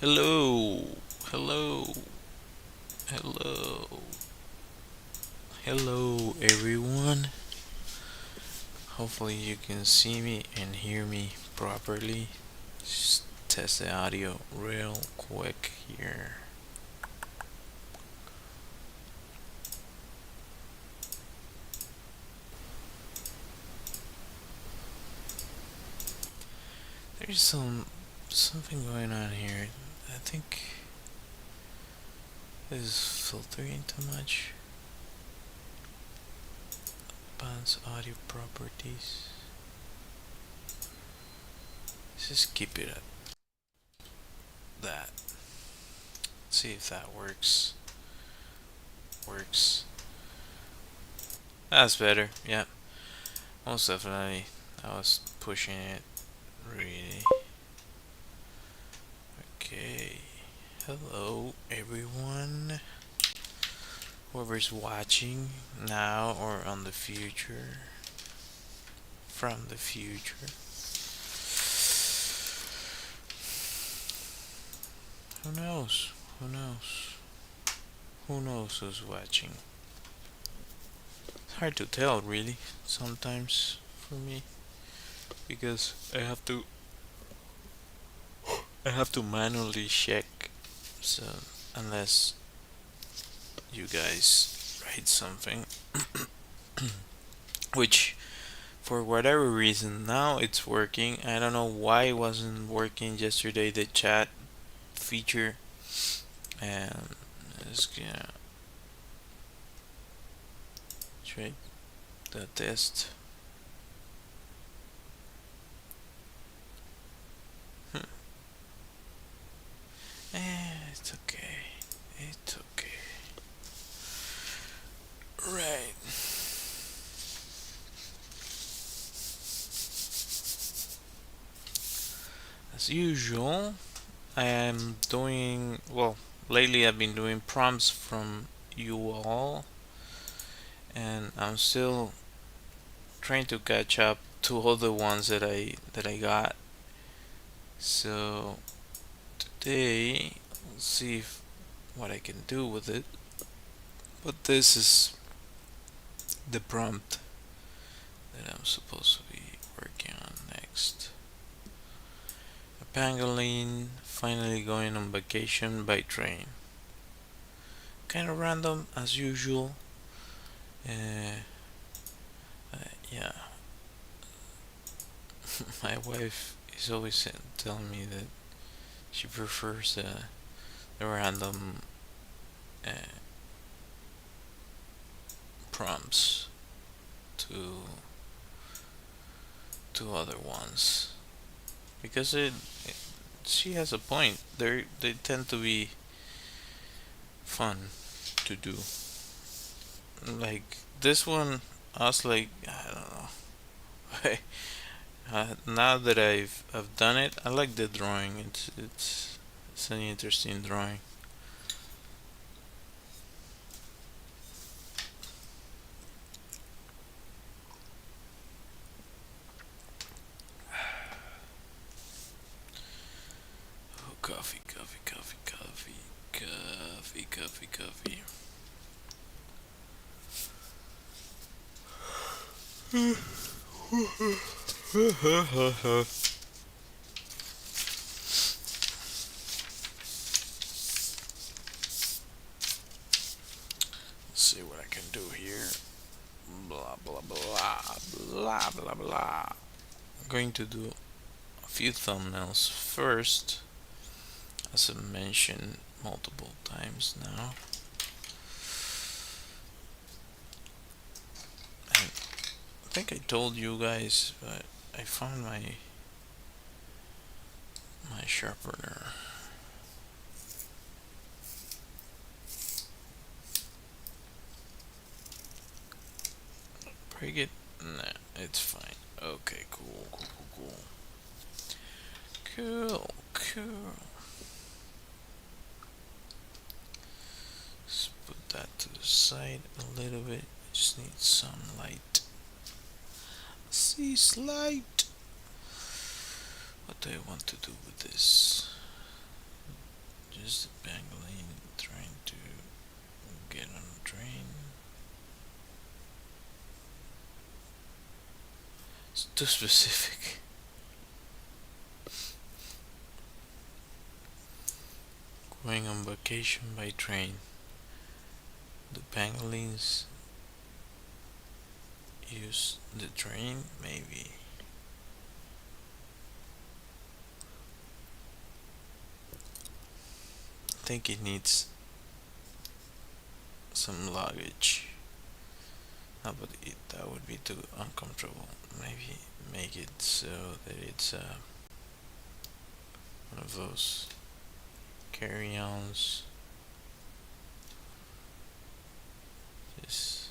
Hello, hello, hello, hello, everyone. Hopefully, you can see me and hear me properly. Just test the audio real quick here. There's something going on here. I think this is filtering too much. Bounce audio properties. Let's just keep it at that. See if that works. Works. That's better. Yeah, most definitely. I was pushing it really. Okay. Hello, everyone. Whoever's watching now or on the future, from the future. Who knows? Who knows? Who knows who's watching? It's hard to tell, really, sometimes for me, because I have to manually check. So unless you guys write something, which for whatever reason now it's working. I don't know why it wasn't working yesterday. The chat feature, and let's gonna try the test. Hmm. It's okay. It's okay. Right. As usual, I am doing well. Lately, I've been doing prompts from you all, and I'm still trying to catch up to all the ones that I got. So today, we'll see what I can do with it. But this is the prompt that I'm supposed to be working on next. A pangolin finally going on vacation by train. Kind of random as usual. Uh, yeah, my wife is always telling me that she prefers the random uh, prompts to other ones because she has a point. They tend to be fun to do. Like this one, I was like, I don't know. Now that I've done it, I like the drawing. It's an interesting drawing. Oh, coffee, coffee, coffee, coffee, coffee, coffee, coffee. Let's see what I can do here. Blah blah blah blah blah blah. I'm going to do a few thumbnails first, as I mentioned multiple times now. And I think I told you guys, but I found my sharpener. Break it? Nah, it's fine. Okay, cool, cool, cool, cool. Cool, cool. Let's put that to the side a little bit. I just need some light. See, light. What do I want to do with this? Just the pangolin trying to get on a train. It's too specific. Going on vacation by train. The pangolins use the train, maybe. I think it needs some luggage. No, but that would be too uncomfortable. Maybe make it so that it's one of those carry-ons. Just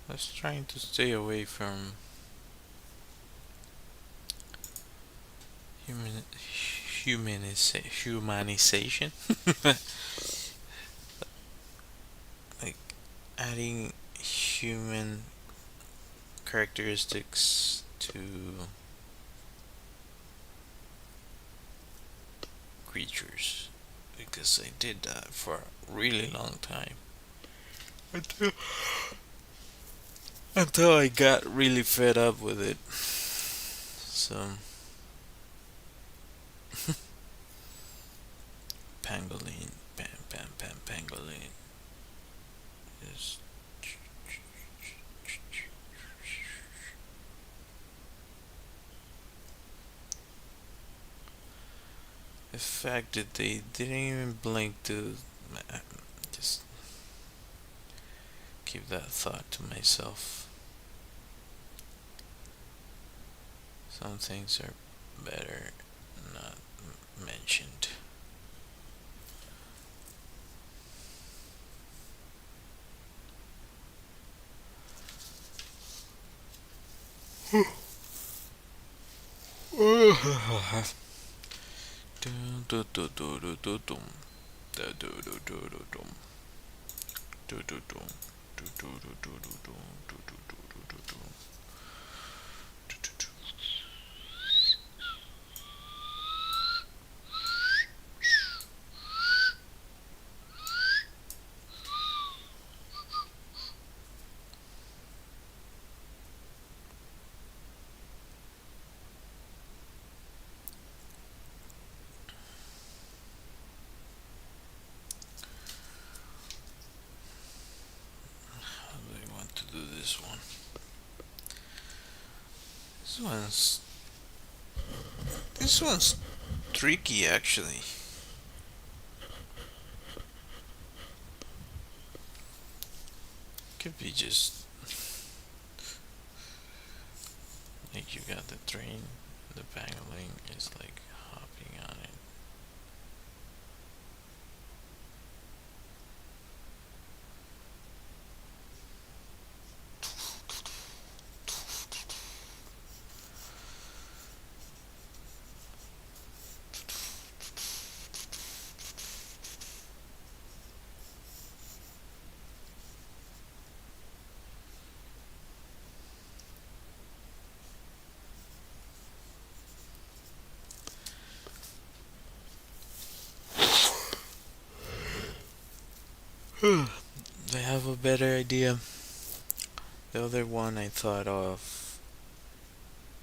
I was trying to stay away from humanization. Like adding human characteristics to creatures, because I did that for a really long time until I got really fed up with it. So pangolin, pangolin is the fact that they didn't even blink to just keep that thought to myself. Some things are better not mentioned. To do this one. This one's this one's tricky actually. Could be just like you got the train, the pangolin is like hopping on it. I have a better idea. The other one I thought of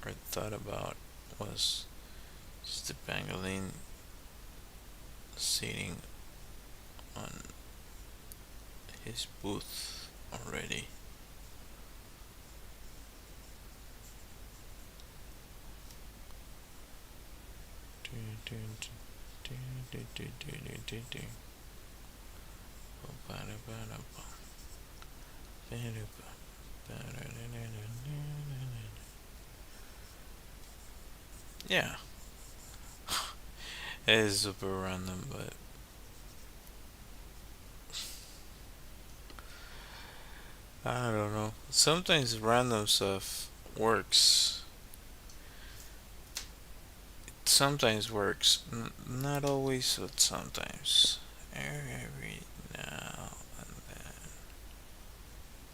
or thought about was just the pangolin sitting on his booth already. Yeah, it is super random, but I don't know. Sometimes random stuff works. It sometimes works. Not always, but sometimes. Every now and then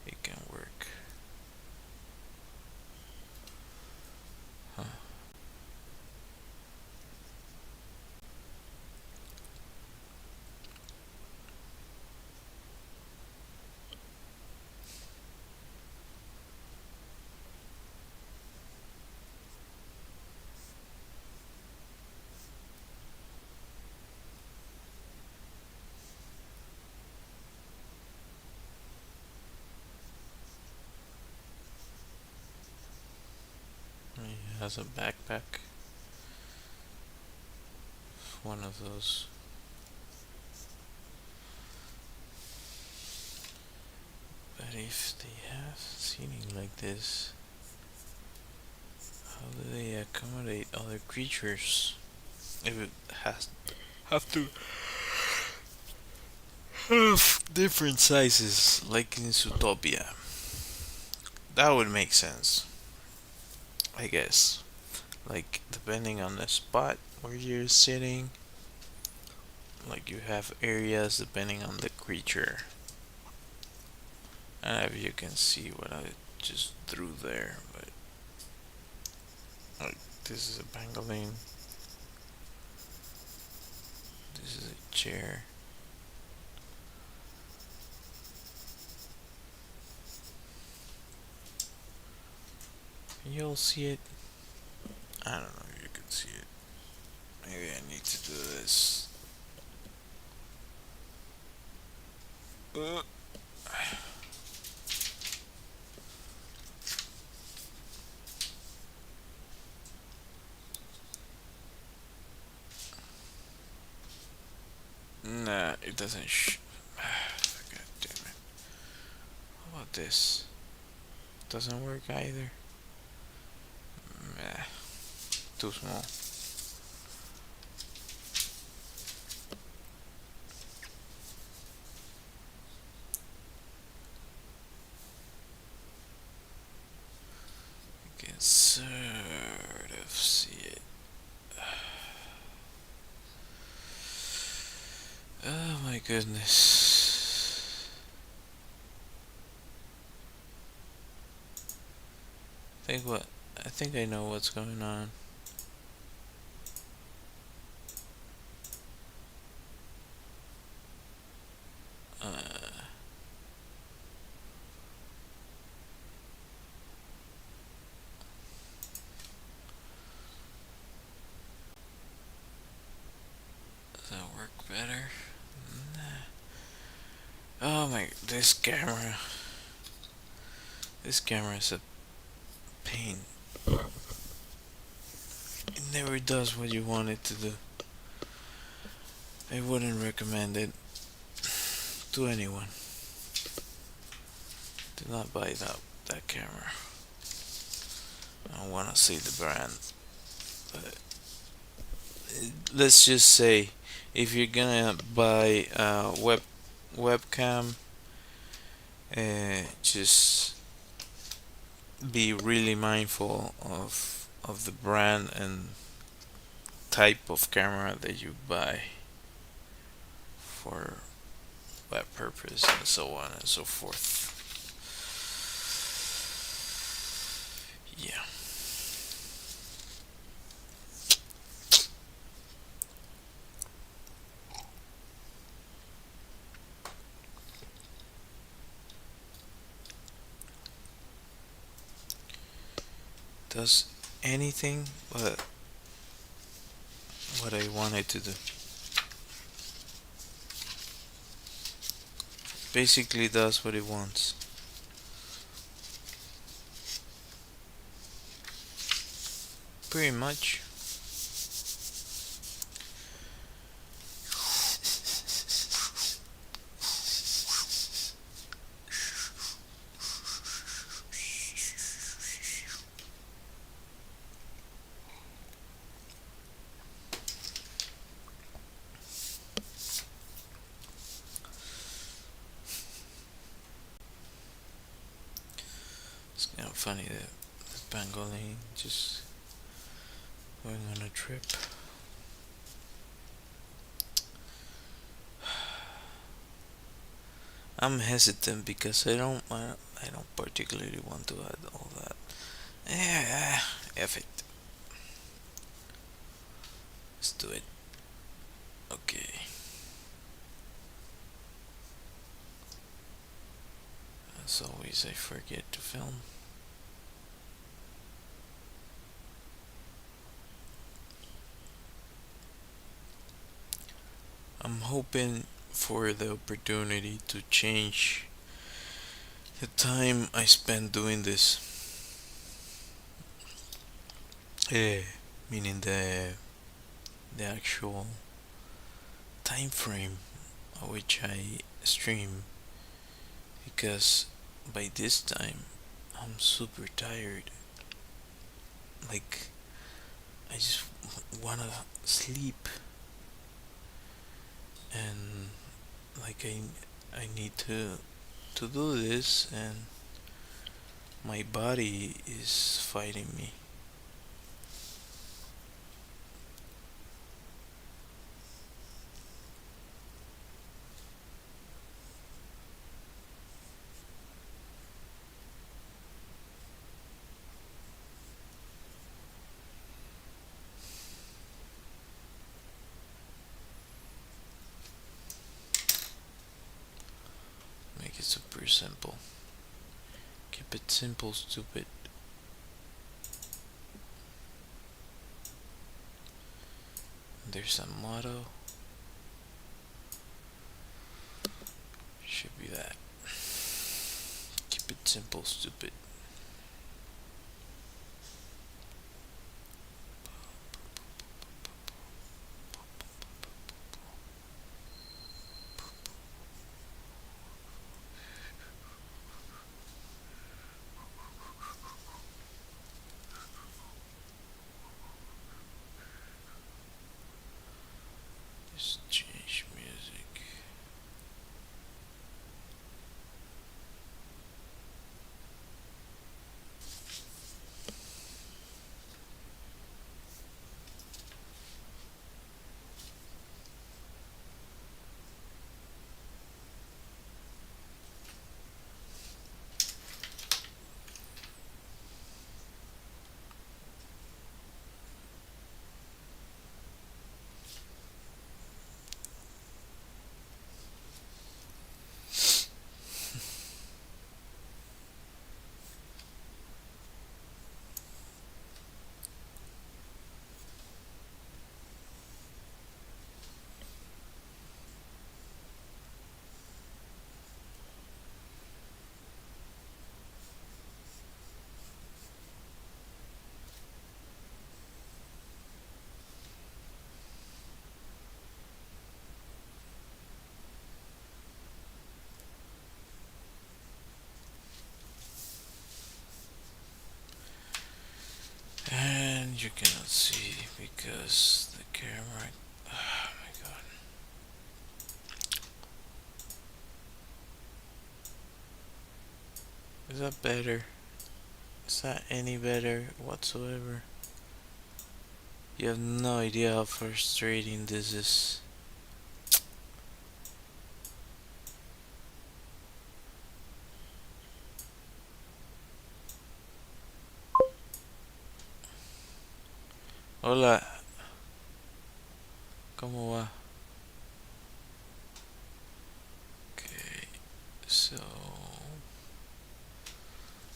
it can work. He has a backpack. One of those. But if they have seating like this, how do they accommodate other creatures? If it has have to have different sizes, like in Zootopia, that would make sense, I guess. Like depending on the spot where you're sitting, like you have areas depending on the creature. I don't know if you can see what I just drew there, but like this is a pangolin, this is a chair. You'll see it. I don't know if you can see it. Maybe I need to do this. Uh, nah, it doesn't God damn it. How about this? Doesn't work either. Meh, too small. You can sort of see it. Oh my goodness. I think I know what's going on. Uh, does that work better? Nah. Oh my, this camera. This camera is a pain. It never does what you want it to do. I wouldn't recommend it to anyone. Do not buy that camera. I don't want to see the brand. But let's just say, if you're gonna buy a webcam, just be really mindful of the brand and type of camera that you buy for that purpose, and so on and so forth. Yeah. Does anything but what I wanted to do. Basically does what it wants. Pretty much. It's kind of funny that the pangolin just going on a trip. I'm hesitant because I don't particularly want to add all that. Yeah, F it. Let's do it. Okay. As always, I forget to film. I'm hoping for the opportunity to change the time I spend doing this. Eh, meaning the actual time frame at which I stream, because by this time I'm super tired. Like I just wanna sleep, and like I need to do this, and my body is fighting me. Make it super simple. Keep it simple, stupid. There's a motto. Should be that. Keep it simple, stupid. Just change music. And you cannot see because the camera. Oh my god. Is that better? Is that any better whatsoever? You have no idea how frustrating this is. Hola, ¿cómo va? Okay, so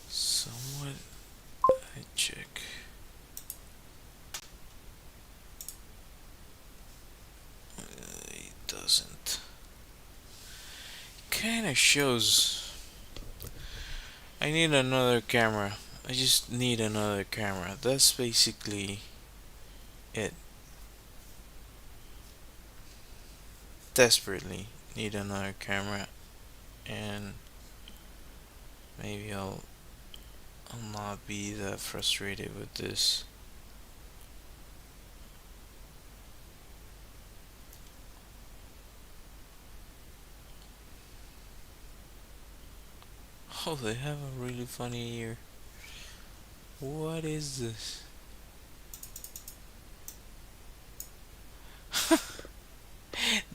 somewhat I check. It doesn't. Kinda shows. I need another camera. I just need another camera. That's basically it. Desperately need another camera, and maybe I'll not be that frustrated with this. Oh, they have a really funny ear. What is this?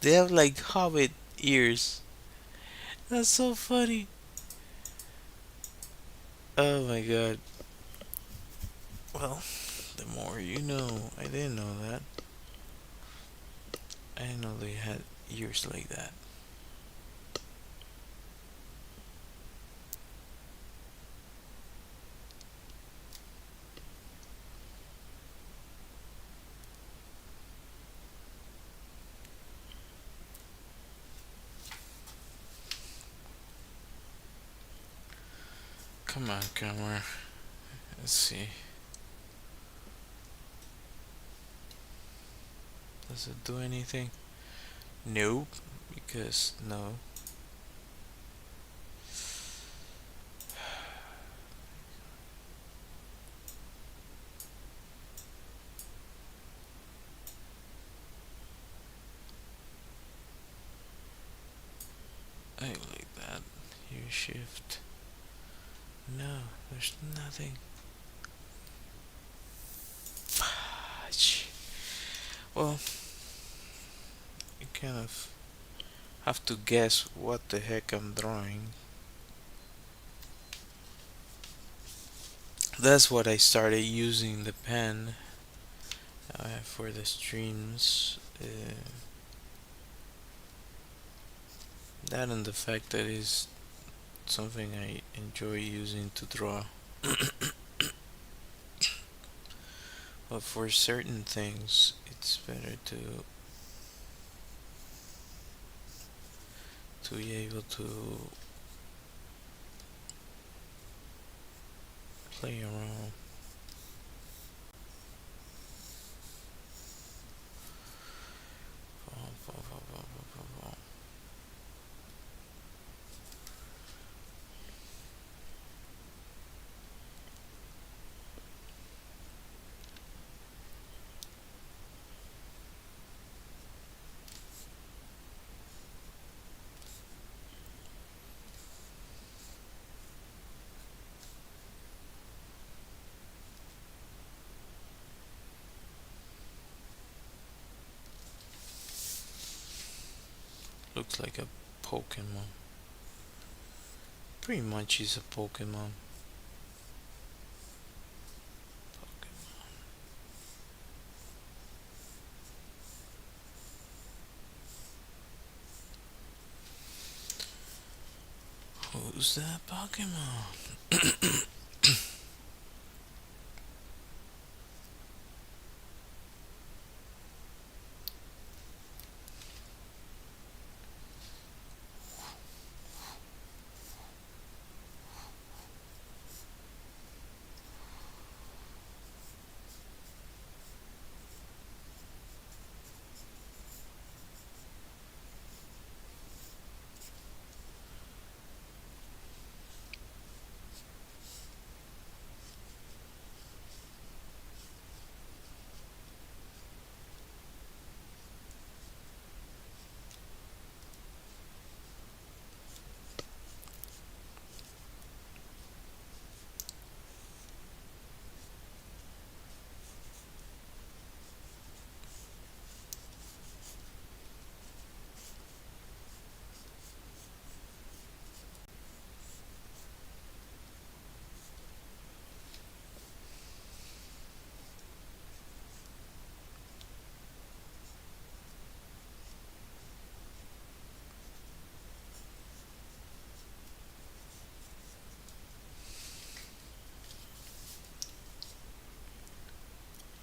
They have like hobbit ears. That's so funny. Oh my god. Well, the more you know. I didn't know that. I didn't know they had ears like that. Come on, camera. Let's see. Does it do anything? Nope, because no. I like that. Here shift. No, there's nothing. Fudge. Well, you kind of have to guess what the heck I'm drawing. That's what I started using the pen for the streams. That and the fact that is something I enjoy using to draw. But for certain things, it's better to be able to play around. Looks like a Pokemon. Pretty much is a Pokemon. Who's that Pokemon?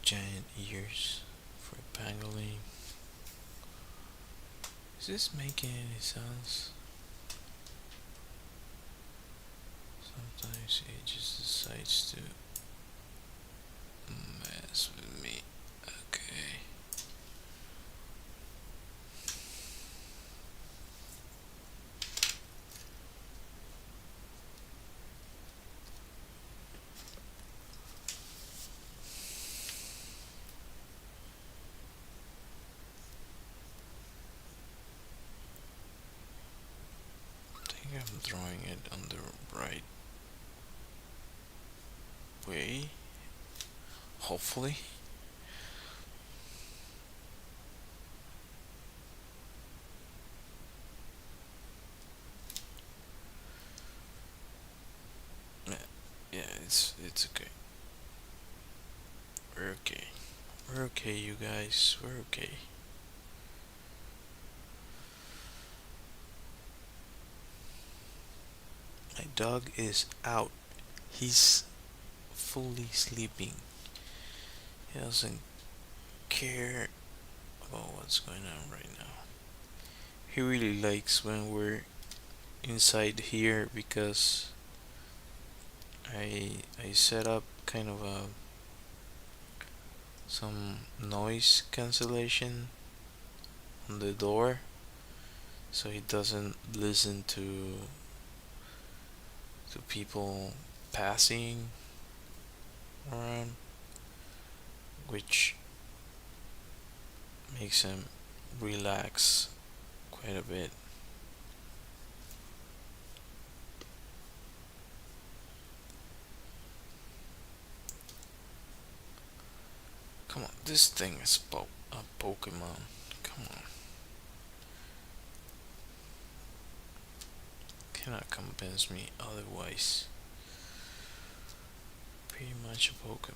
Giant ears for pangolin. Is this making any sense? Sometimes it just decides to mess with me. Okay. I think I'm drawing it on the right way. Hopefully. Yeah, yeah, it's okay. We're okay. We're okay, you guys. We're okay. My dog is out. He's fully sleeping. He doesn't care about what's going on right now. He really likes when we're inside here because I set up kind of a some noise cancellation on the door so he doesn't listen to people passing around, which makes him relax quite a bit. Come on, this thing is a Pokemon. Come on. Cannot convince me otherwise. Pretty much a Pokemon.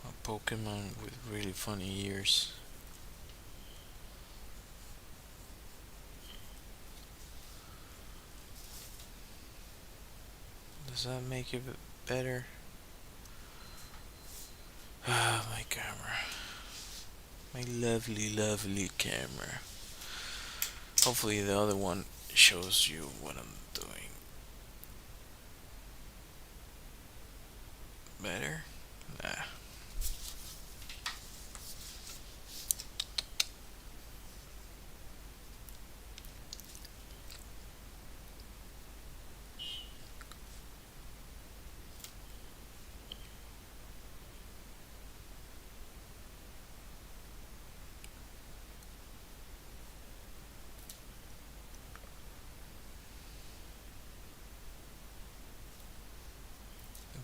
A Pokemon with really funny ears. Does that make it better? Ah, my camera. My lovely, lovely camera. Hopefully the other one shows you what I'm doing. Better? Nah.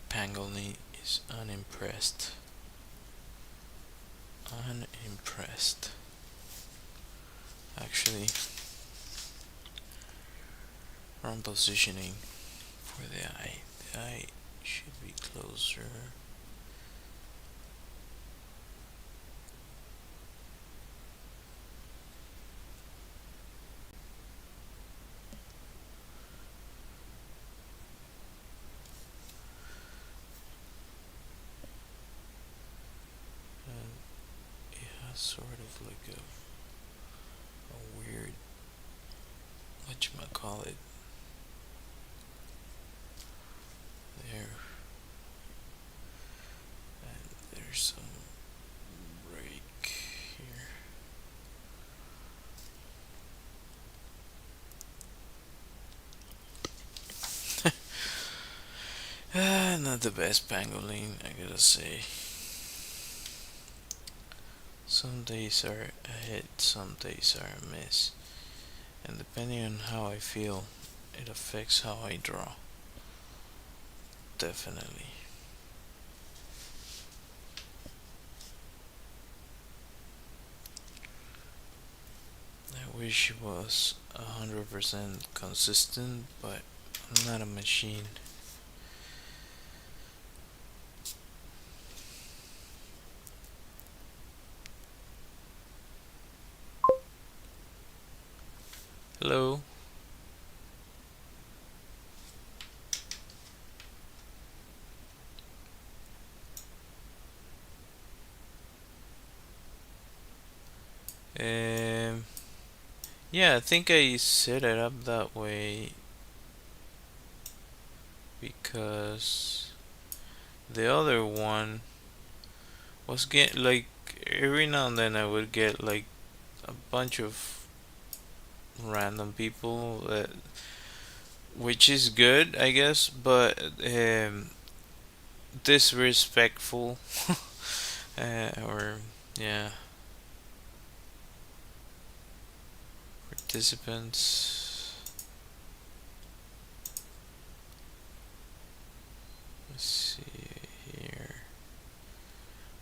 Pangolin is unimpressed. Unimpressed. Actually, wrong positioning for the eye. The eye should be closer. And it has sort of like a weird, whatchamacallit, there. And there's some break here. Not the best pangolin, I gotta say. Some days are a hit, some days are a miss. And depending on how I feel, it affects how I draw. Definitely. I wish it was 100% consistent, but I'm not a machine. Hello? Um, yeah, I think I set it up that way because the other one was get like every now and then I would get like a bunch of random people that, which is good, I guess, but disrespectful. Or yeah, participants. Let's see here.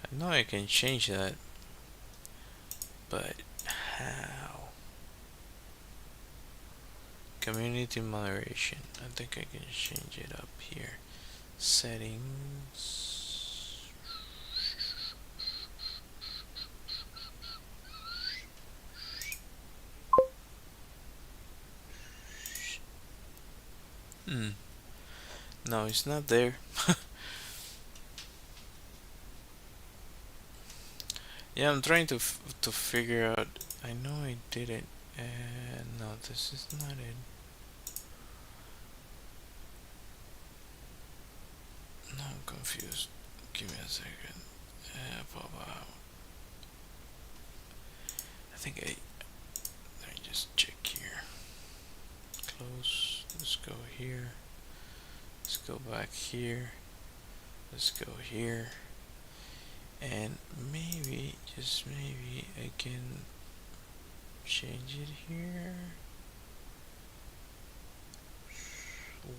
I know I can change that, but how? Community moderation. I think I can change it up here. Settings. Hmm. No, it's not there. Yeah, I'm trying to figure out. I know I did it. No, this is not it. No, I'm confused. Give me a second. Pop out. I think let me just check here. Close. Let's go here. Let's go back here. Let's go here. And maybe, just maybe, I can change it here.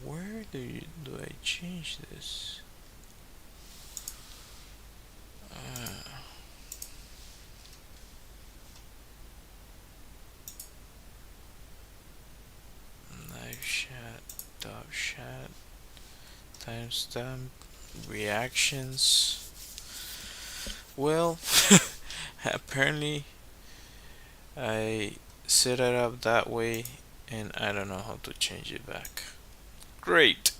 Where do I change this? Uh, Live chat, top chat, timestamp, reactions. Well, apparently I set it up that way and I don't know how to change it back. Great.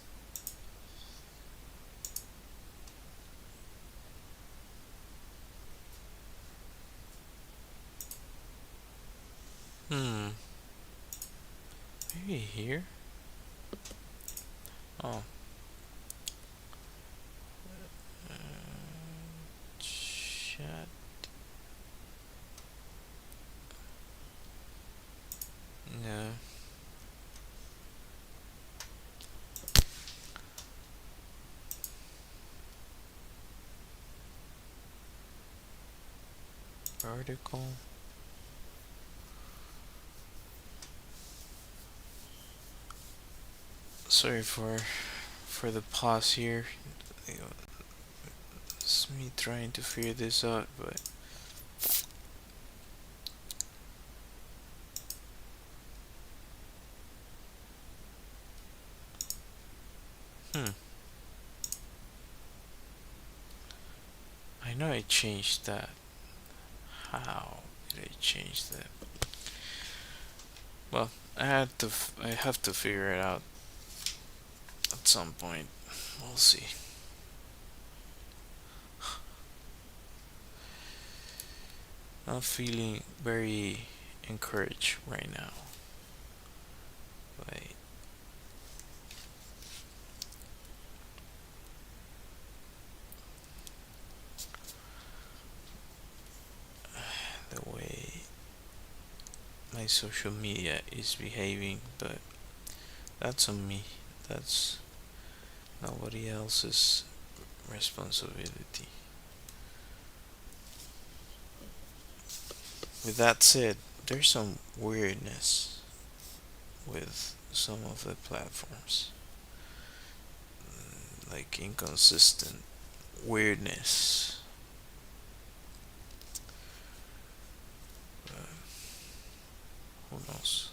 Hmm. Maybe here? Oh. Uh, Chat. No. Article. Sorry for the pause here. It's me trying to figure this out, but hmm. I know I changed that. How did I change that? Well, I have to figure it out at some point. We'll see. I'm feeling very encouraged right now by the way my social media is behaving, but that's on me. That's nobody else's responsibility. With that said, there's some weirdness with some of the platforms, like inconsistent weirdness. Uh, who knows?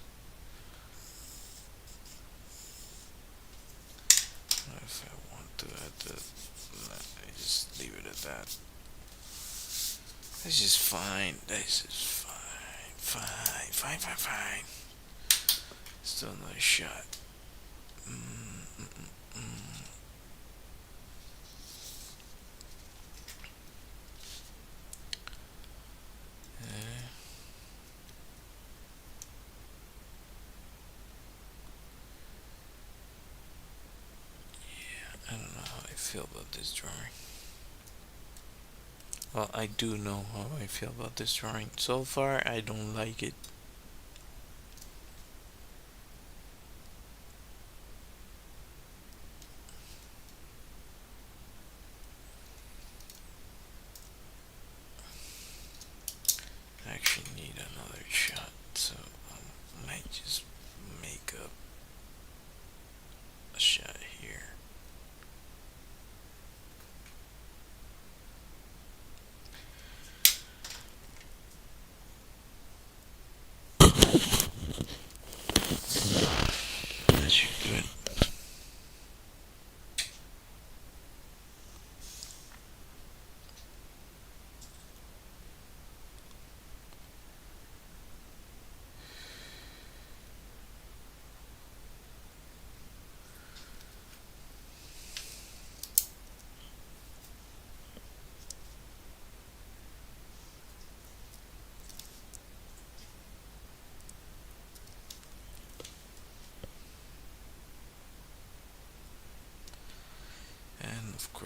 If I want to add the, I just leave it at that. This is fine. This is fine. Fine. Fine. Fine. Fine. Still no shot. Mm, mm, mm, mm. Uh, I don't know how I feel about this drawing. Well, I do know how I feel about this drawing. So far, I don't like it. I actually need another shot, so I might just make up a shot here.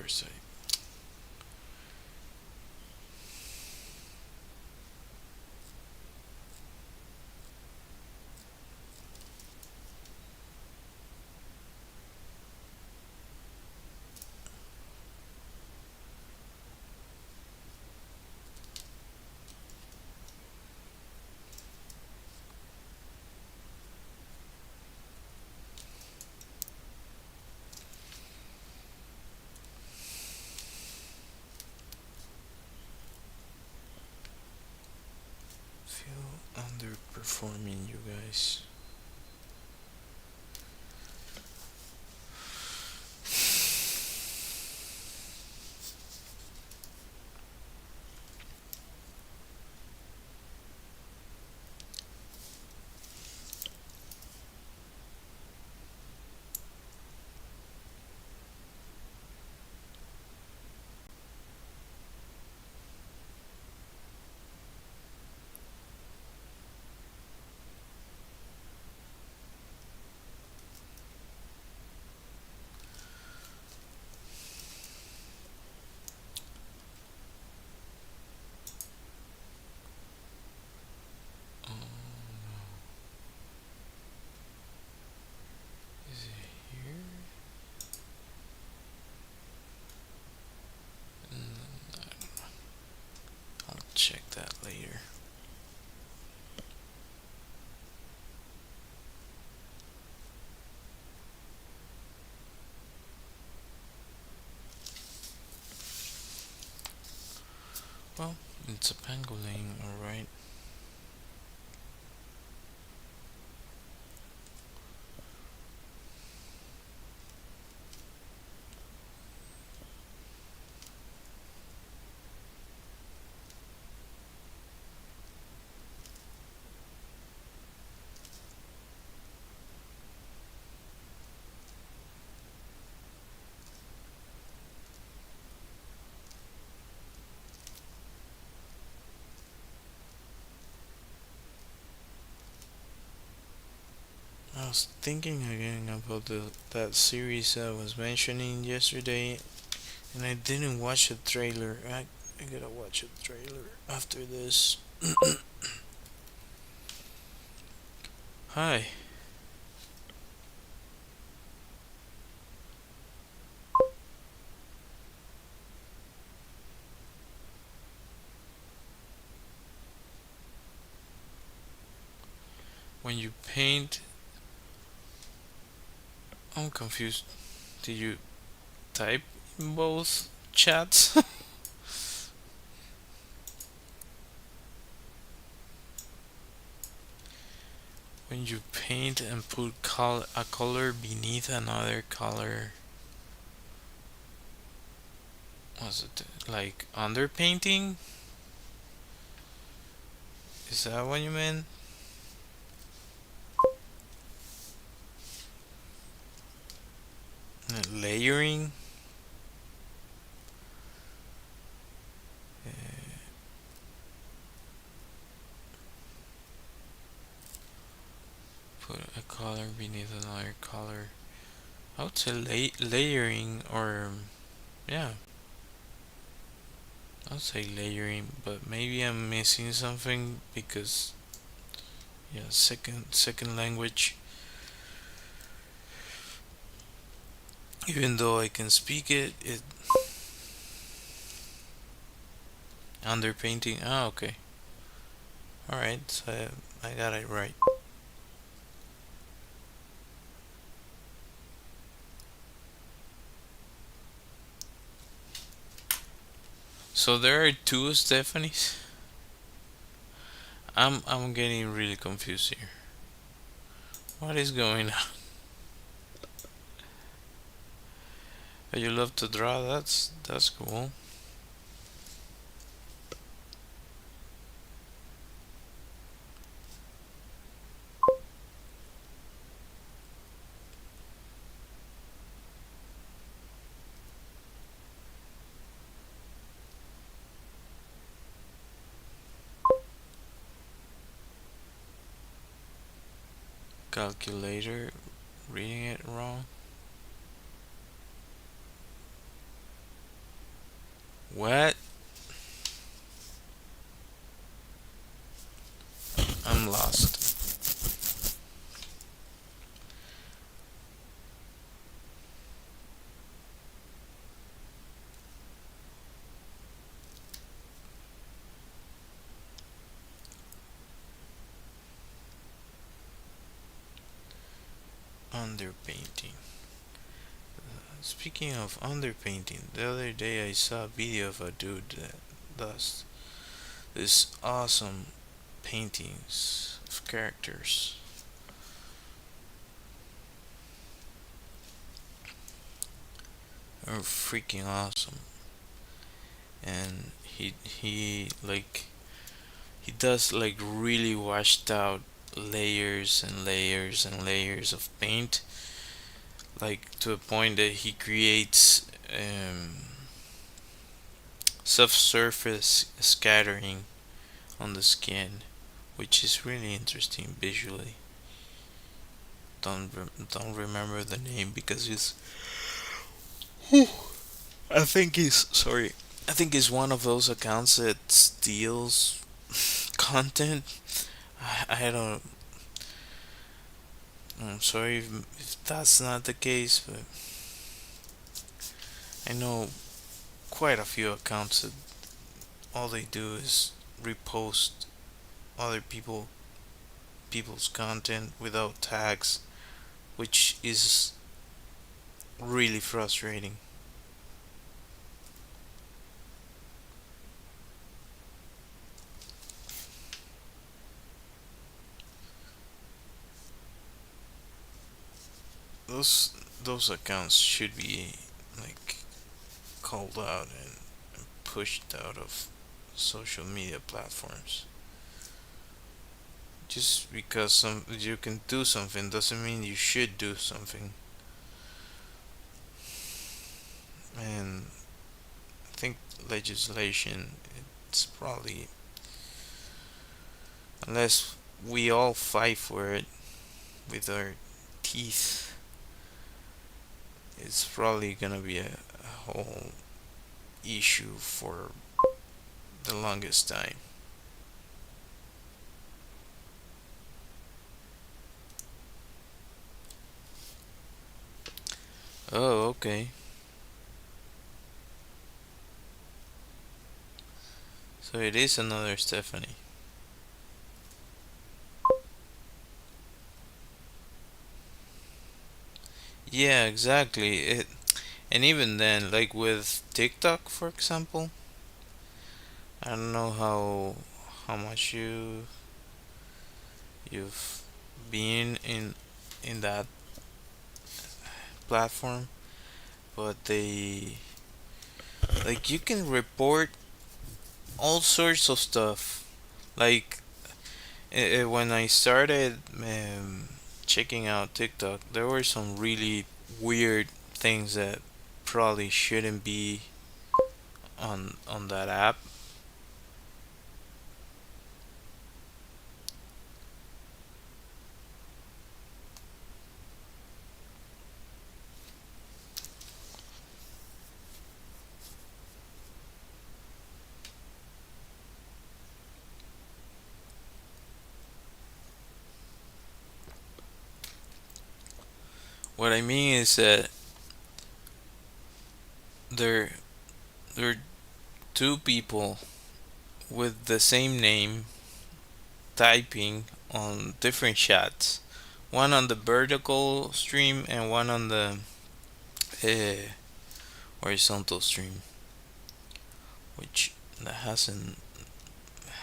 Oversight. Feel underperforming, you guys. Oh no. Is it here? I don't know. I'll check that later. Well, it's a pangolin, alright. I was thinking again about that series I was mentioning yesterday, and I didn't watch the trailer. I gotta watch the trailer after this. Hi. When you paint, I'm confused. Did you type in both chats? When you paint and put a color beneath another color, was it like underpainting? Is that what you meant? Layering? Uh, put a color beneath another color. I would say layering, or yeah, I would say layering, but maybe I'm missing something because yeah, second language. Even though I can speak it, it underpainting. Ah, okay. All right, so I got it right. So there are two Stephanies. I'm getting really confused here. What is going on? You love to draw. That's cool. Calculator, reading it wrong. What? I'm lost. Underpainting. Speaking of underpainting, the other day I saw a video of a dude that does this awesome paintings of characters. They're freaking awesome. And he does like really washed out layers and layers and layers of paint, like to a point that he creates subsurface scattering on the skin, which is really interesting visually. Don't remember the name because it's I think he's sorry. I think it's one of those accounts that steals content. I don't. I'm sorry if that's not the case, but I know quite a few accounts that all they do is repost other people's content without tags, which is really frustrating. Those those accounts should be like called out and pushed out of social media platforms. Just because some you can do something doesn't mean you should do something. And I think legislation it's probably unless we all fight for it with our teeth, it's probably gonna be a whole issue for the longest time. Oh, okay. So it is another Stephanie. Yeah, exactly. And even then, like with TikTok, for example, I don't know how much you've been in that platform, but they like you can report all sorts of stuff. Like when I started checking out TikTok, there were some really weird things that probably shouldn't be on that app. What I mean is that there there are two people with the same name typing on different chats. One on the vertical stream and one on the uh, horizontal stream, which that hasn't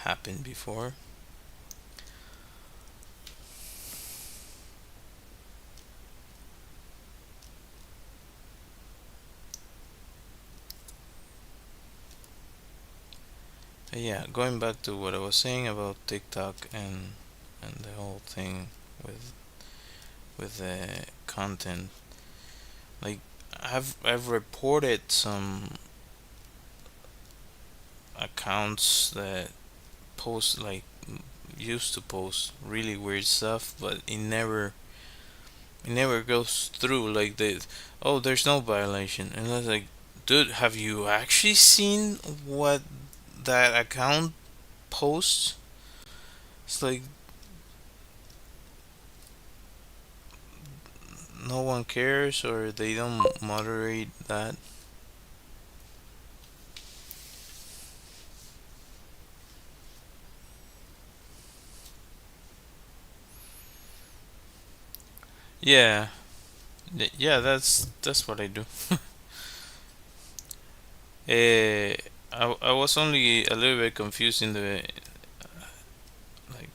happened before. Yeah, going back to what I was saying about TikTok and the whole thing with the content, like I've reported some accounts that post like used to post really weird stuff, but it never goes through. Like the oh, there's no violation, and that's like Dude, have you actually seen what that account posts? It's like no one cares or they don't moderate that. Yeah, yeah, that's what I do. I was only a little bit confused in the like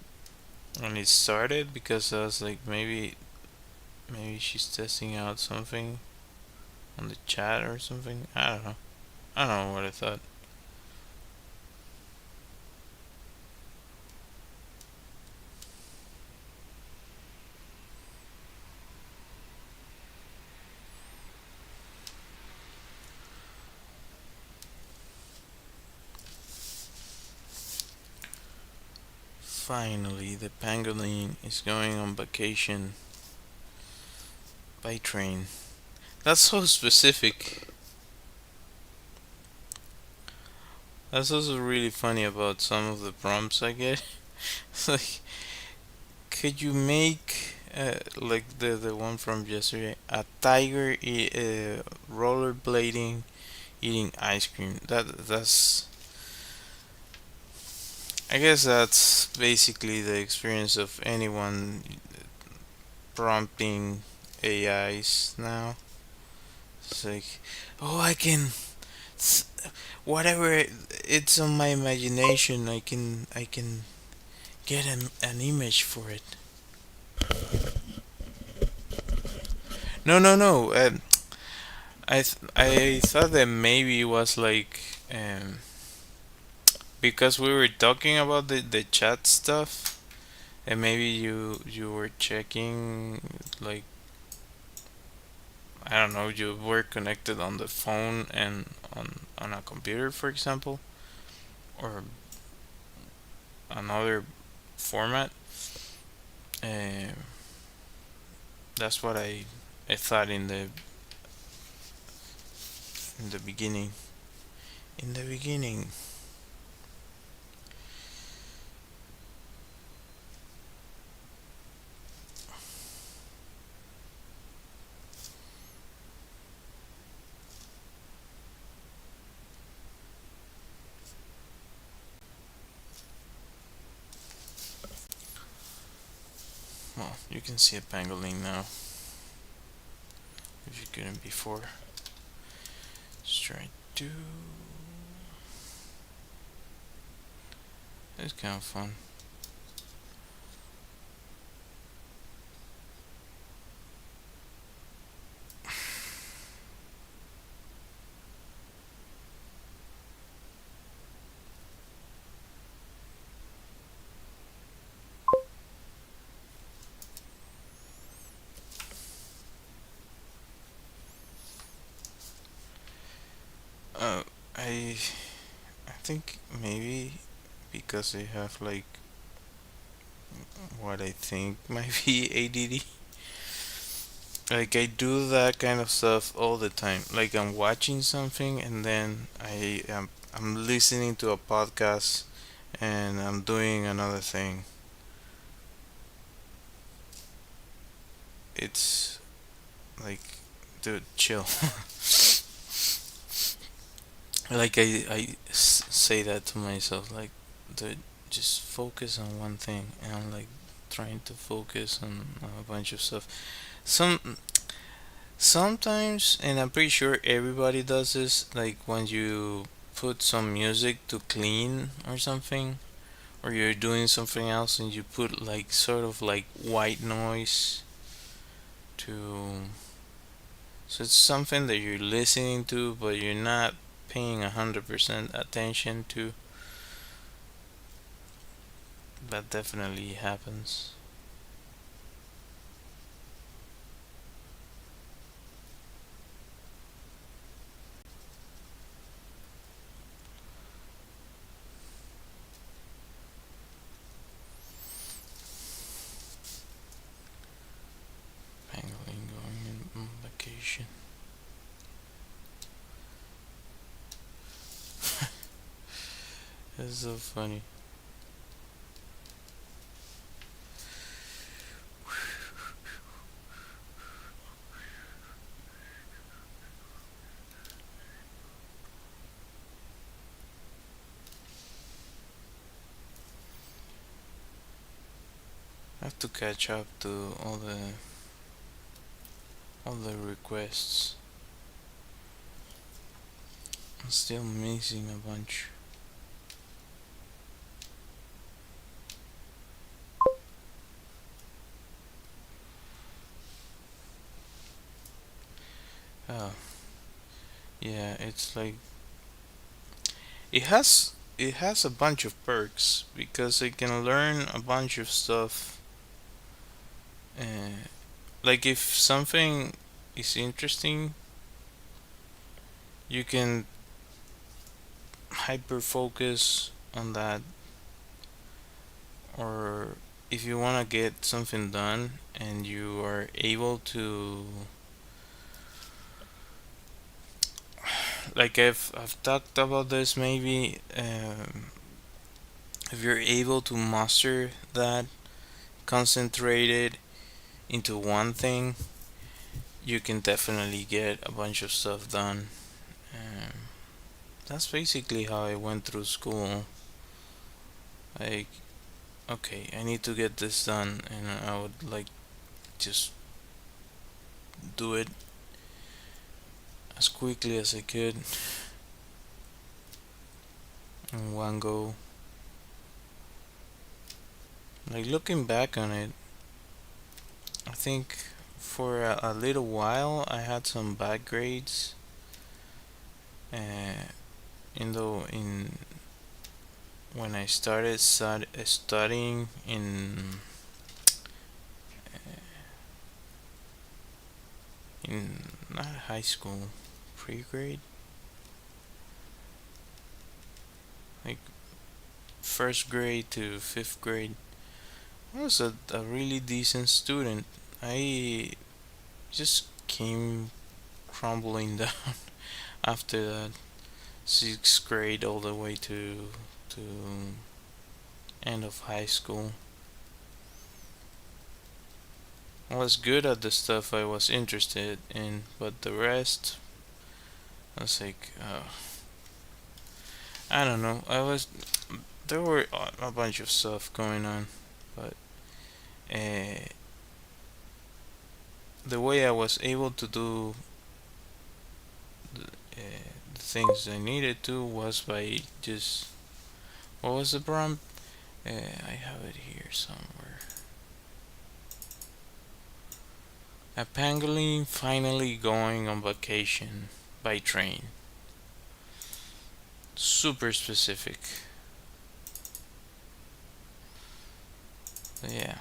when it started because I was like maybe she's testing out something on the chat or something. I don't know. I don't know what I thought. Finally, the pangolin is going on vacation by train. That's so specific. That's also really funny about some of the prompts I get. It's like, could you make like the one from yesterday, a tiger rollerblading eating ice cream? That's I guess that's basically the experience of anyone prompting AIs now. It's like, oh, I can whatever it's on my imagination. I can get an image for it. No, no, no. I thought that maybe it was like because we were talking about the chat stuff, and maybe you were checking like I don't know, you were connected on the phone and on a computer, for example, or another format. Uh, that's what I thought in the beginning. In the beginning. Well, you can see a pangolin now if you couldn't before. Let's try to. It's kind of fun. Uh, I I think maybe because they have like what I think might be ADD. Like I do that kind of stuff all the time. Like I'm watching something and then I'm listening to a podcast and I'm doing another thing. It's like, dude, chill. Like say that to myself, like, dude, just focus on one thing. And I'm like trying to focus on a bunch of stuff. Sometimes, and I'm pretty sure everybody does this, like when you put some music to clean or something, or you're doing something else and you put like sort of like white noise to. So it's something that you're listening to, but you're not paying 100% attention to. That definitely happens. Pangolin going on vacation. That's so funny. I have to catch up to all the requests. I'm still missing a bunch. Oh, yeah, it's like it has a bunch of perks because I can learn a bunch of stuff. Uh, like if something is interesting, you can hyper focus on that, or if you want to get something done and you are able to, like I've talked about this maybe, if you're able to master that, concentrate it into one thing, you can definitely get a bunch of stuff done. um, that's basically how I went through school. Like, okay, I need to get this done, and I would like just do it as quickly as I could in one go. Like, looking back on it, I think for a little while I had some bad grades. Uh, in though in when I started studying in not high school, pre-grade, like first grade to fifth grade, I was a really decent student. I just came crumbling down after that sixth grade all the way to end of high school. I was good at the stuff I was interested in, but the rest, I was like, I don't know. There were a bunch of stuff going on, but uh, the way I was able to do the things I needed to was by just, what was the prompt? I have it here somewhere. A pangolin finally going on vacation by train. Super specific. Yeah.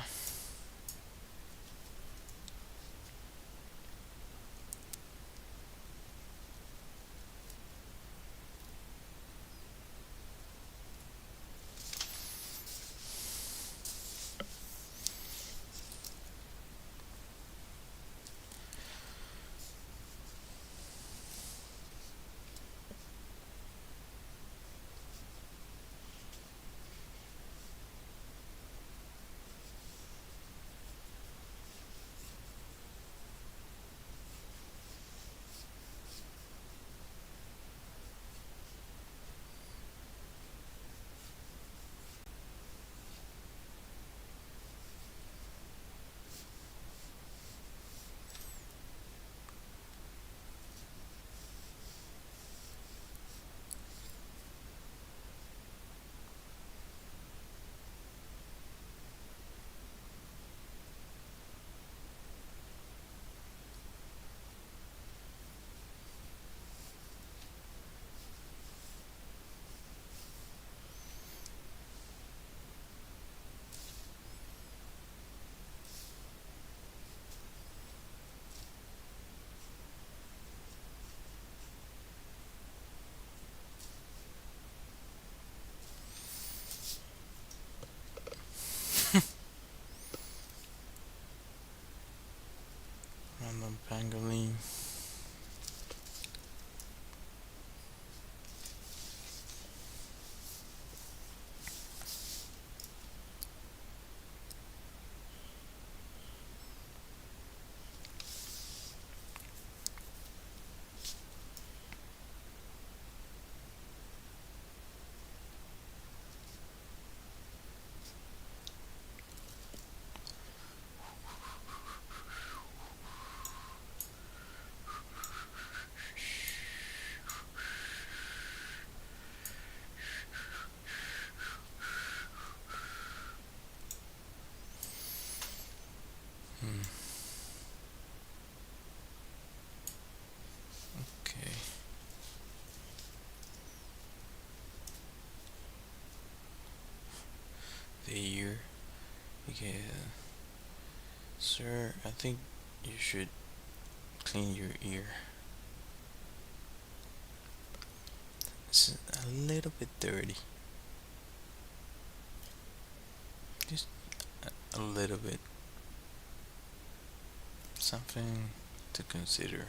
Random pangolin. Hmm. Okay. The ear. Okay. Sir, I think you should clean your ear. It's a little bit dirty. Just a little bit. Something to consider.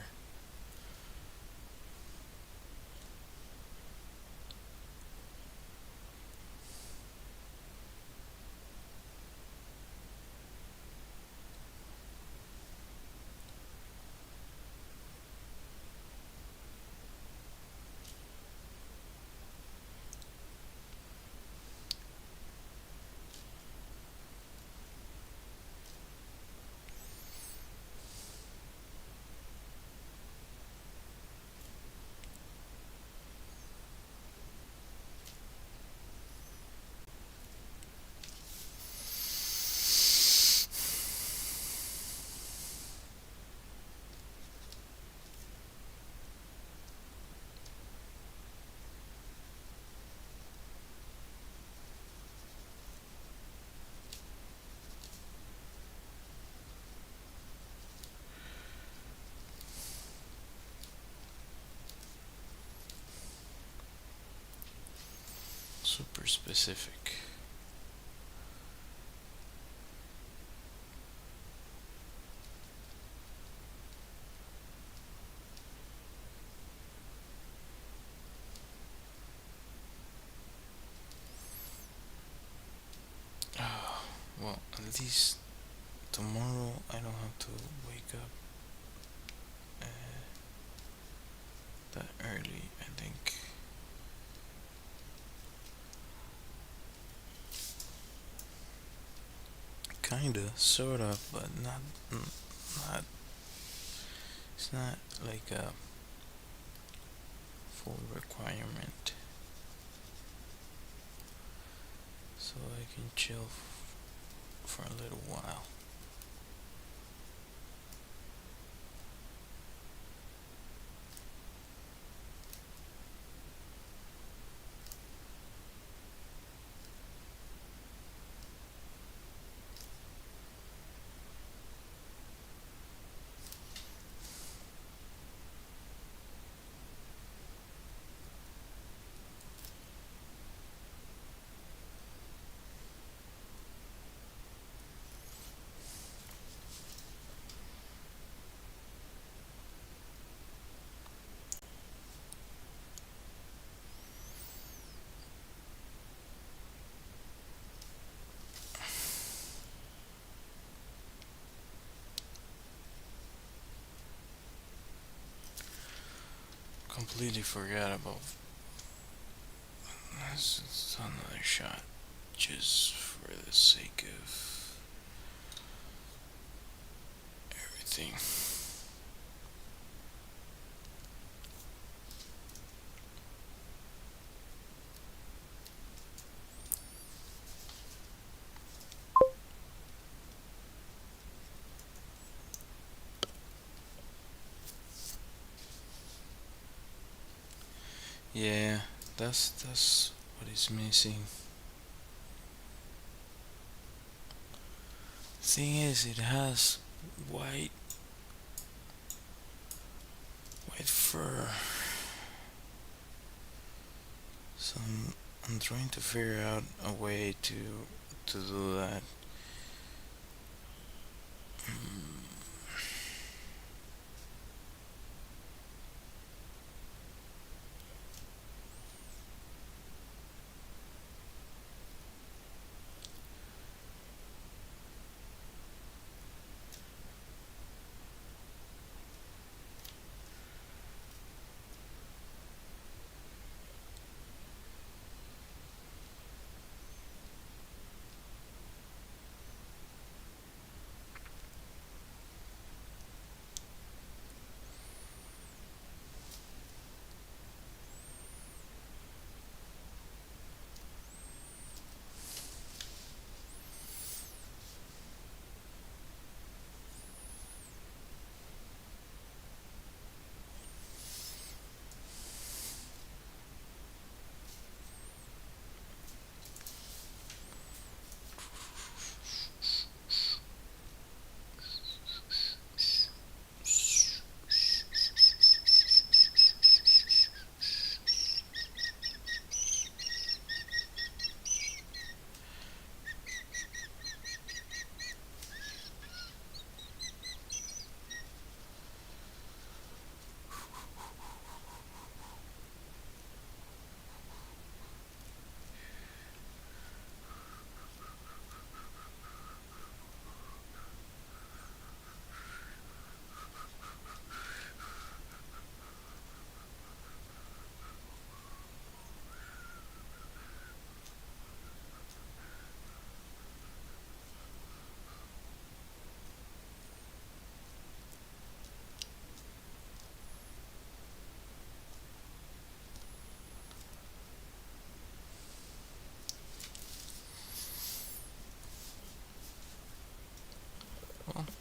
Super specific. Well, at least tomorrow I don't have to wake up uh, that early, I think. Kinda, sorta, but not. It's not like a full requirement, so I can chill for a little while. Completely forgot about this. It's another shot, just for the sake of everything. Yeah, that's what is missing. Thing is, it has white white fur. So I'm trying to figure out a way to do that.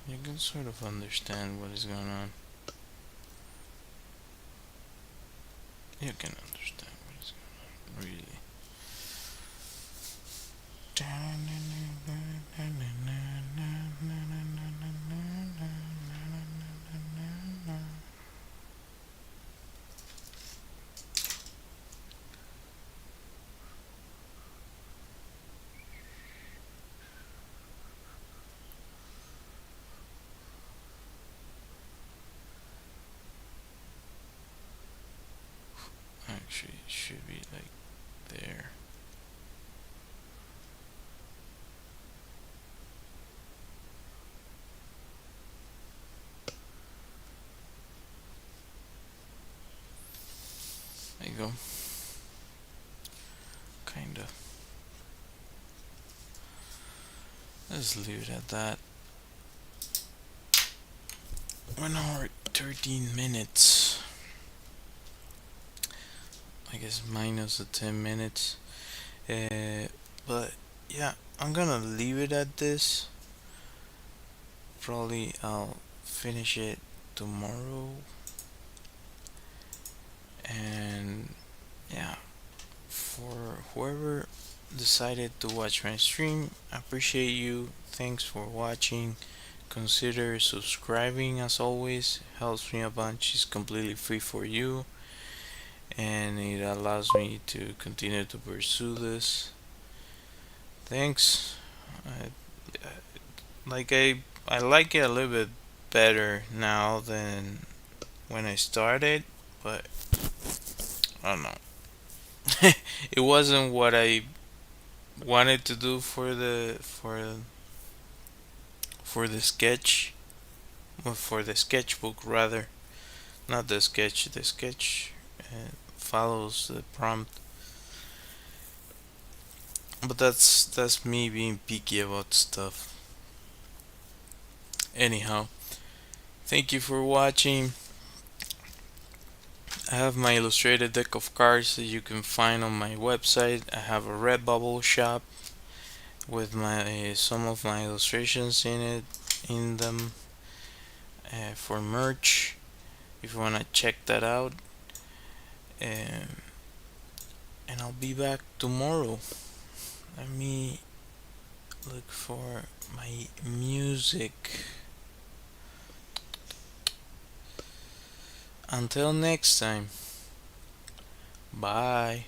You can sort of understand what is going on. You can understand what is going on, really. Actually, it should be like there. There you go. Kinda. Let's leave it at that. 1 hour 13 minutes. I guess minus the 10 minutes. But yeah, I'm gonna leave it at this. Probably I'll finish it tomorrow. And yeah, for whoever decided to watch my stream, I appreciate you. Thanks for watching. Consider subscribing as always. Helps me a bunch. It's completely free for you. And it allows me to continue to pursue this. Thanks. I, I like it a little bit better now than when I started, but I don't know. It wasn't what I wanted to do for the sketch, or for the sketchbook rather, not the sketch. The sketch follows the prompt, but that's me being picky about stuff. Anyhow, thank you for watching. I have my illustrated deck of cards that you can find on my website. I have a Redbubble shop with my some of my illustrations in them for merch. If you wanna check that out, um, and I'll be back tomorrow. Let me look for my music. Until next time, bye.